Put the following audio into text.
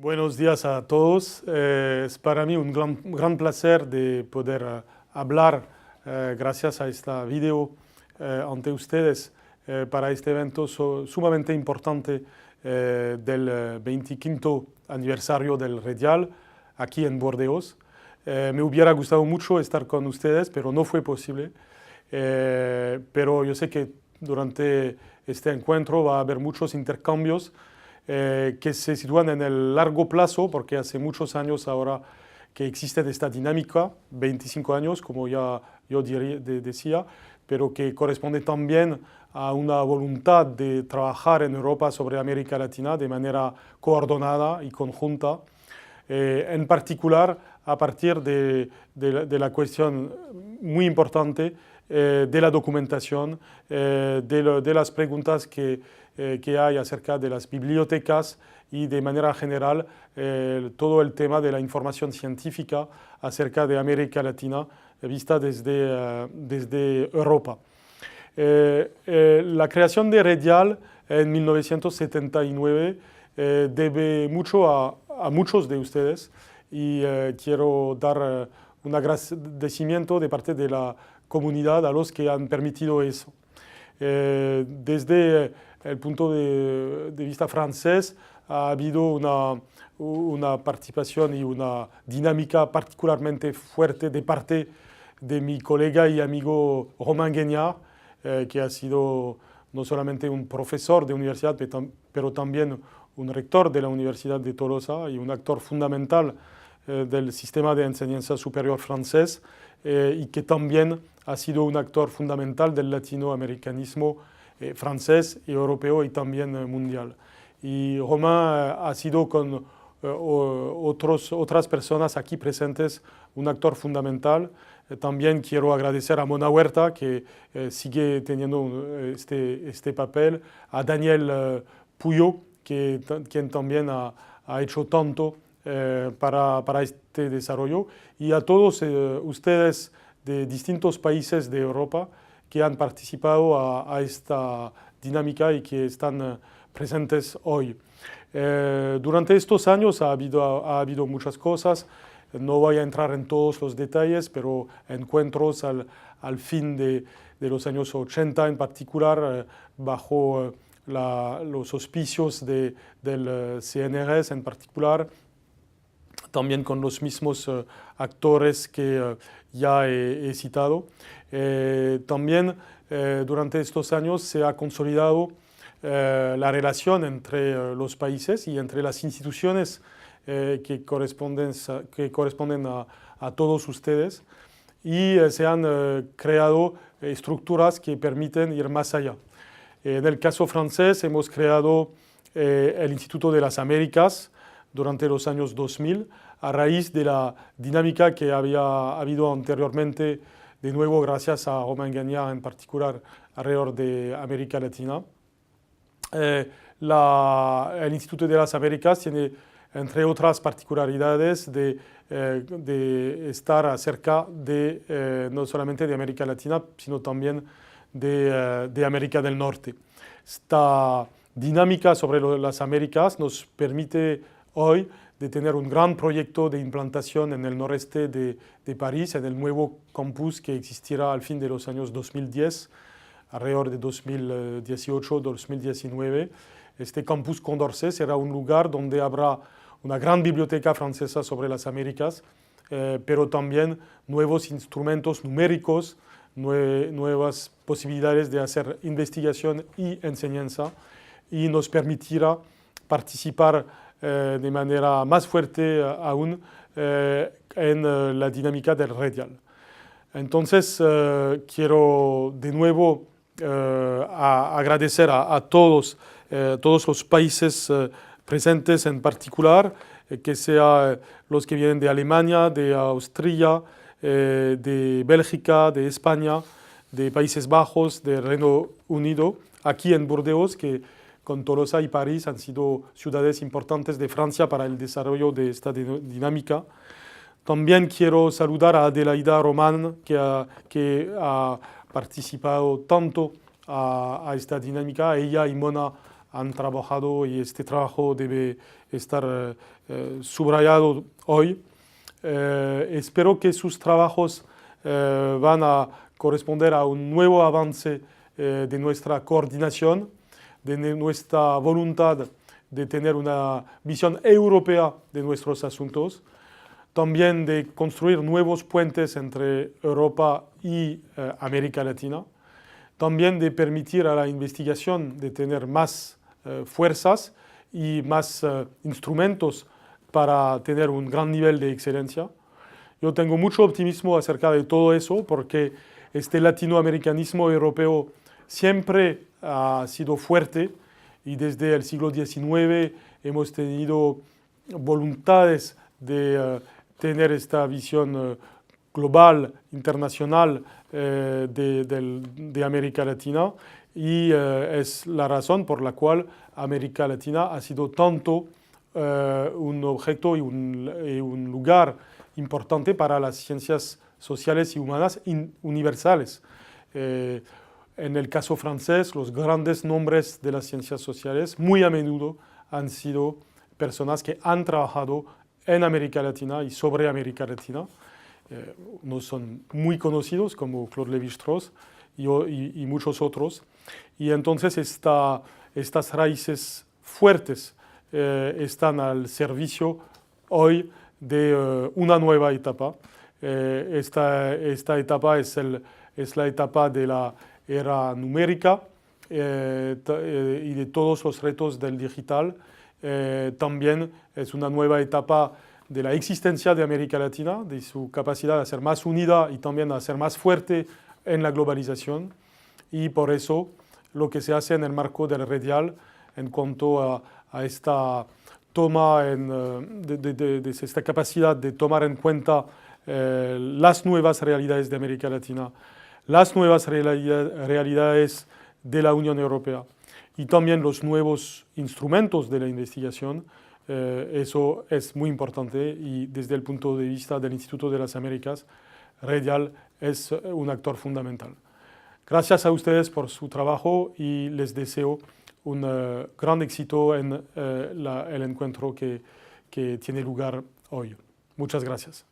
Buenos días a todos. Es para mí un gran placer de poder hablar gracias a esta video ante ustedes para este evento sumamente importante del 25 aniversario del Redial aquí en Burdeos. Me hubiera gustado mucho estar con ustedes, pero no fue posible. Pero yo sé que durante este encuentro va a haber muchos intercambios que se sitúan en el largo plazo, porque hace muchos años ahora que existe esta dinámica, 25 años, como ya yo decía, pero que corresponde también a una voluntad de trabajar en Europa sobre América Latina de manera coordinada y conjunta, en particular a partir de la cuestión muy importante de la documentación, de las preguntas que hay acerca de las bibliotecas y de manera general todo el tema de la información científica acerca de América Latina vista desde Europa. La creación de Redial en 1979 debe mucho a muchos de ustedes y quiero dar un agradecimiento de parte de la comunidad a los que han permitido eso. Desde el punto de vista francés ha habido una participación y una dinámica particularmente fuerte de parte de mi colega y amigo Romain Guignard, que ha sido no solamente un profesor de universidad, pero también un rector de la Universidad de Tolosa y un actor fundamental del sistema de enseñanza superior francés, y que también ha sido un actor fundamental del latinoamericanismo francés y europeo y también mundial. Y Romain ha sido con otras personas aquí presentes un actor fundamental. También quiero agradecer a Mona Huerta, que sigue teniendo este papel, a Daniel Puyo, quien también ha hecho tanto para este desarrollo, y a todos ustedes de distintos países de Europa que han participado a esta dinámica y que están presentes hoy. Durante estos años ha habido muchas cosas. No voy a entrar en todos los detalles, pero encuentros al fin de los años 80 en particular, bajo los auspicios del CNRS en particular, también con los mismos actores que ya he citado. También durante estos años se ha consolidado la relación entre los países y entre las instituciones que corresponden a todos ustedes, y se han creado estructuras que permiten ir más allá. En el caso francés hemos creado el Instituto de las Américas durante los años 2000, a raíz de la dinámica que había habido anteriormente, de nuevo gracias a Romain Guignard en particular, alrededor de América Latina. El Instituto de las Américas tiene, entre otras particularidades, de estar cerca no solamente de América Latina, sino también de América del Norte. Esta dinámica sobre las Américas nos permite hoy de tener un gran proyecto de implantación en el noreste de París, en el nuevo campus que existirá al fin de los años 2010, alrededor de 2018-2019. Este campus Condorcet será un lugar donde habrá una gran biblioteca francesa sobre las Américas, pero también nuevos instrumentos numéricos, nuevas posibilidades de hacer investigación y enseñanza, y nos permitirá participar de manera más fuerte aún en la dinámica del Redial. Entonces quiero de nuevo agradecer a todos los países presentes en particular, que sean los que vienen de Alemania, de Austria, de Bélgica, de España, de Países Bajos, de Reino Unido, aquí en Burdeos, que con Tolosa y París han sido ciudades importantes de Francia para el desarrollo de esta dinámica. También quiero saludar a Adelaida Román, que ha participado tanto a esta dinámica. Ella y Mona han trabajado y este trabajo debe estar subrayado hoy. Espero que sus trabajos van a corresponder a un nuevo avance de nuestra coordinación, de nuestra voluntad de tener una visión europea de nuestros asuntos, también de construir nuevos puentes entre Europa y América Latina, también de permitir a la investigación de tener más fuerzas y más instrumentos para tener un gran nivel de excelencia. Yo tengo mucho optimismo acerca de todo eso porque este latinoamericanismo europeo siempre ha sido fuerte y desde el siglo XIX hemos tenido voluntades de tener esta visión global, internacional de América Latina y es la razón por la cual América Latina ha sido tanto un objeto y un lugar importante para las ciencias sociales y humanas universales. En el caso francés, los grandes nombres de las ciencias sociales muy a menudo han sido personas que han trabajado en América Latina y sobre América Latina. Unos son muy conocidos como Claude Lévi-Strauss y muchos otros. Y entonces estas raíces fuertes están al servicio hoy de una nueva etapa. Esta etapa es la etapa de la era numérica y de todos los retos del digital. También es una nueva etapa de la existencia de América Latina, de su capacidad de ser más unida y también a ser más fuerte en la globalización. Y por eso lo que se hace en el marco del Redial en cuanto a esta toma, esta capacidad de tomar en cuenta las nuevas realidades de América Latina, las nuevas realidades de la Unión Europea y también los nuevos instrumentos de la investigación. Eso es muy importante y desde el punto de vista del Instituto de las Américas, Redial es un actor fundamental. Gracias a ustedes por su trabajo y les deseo un gran éxito en el encuentro que tiene lugar hoy. Muchas gracias.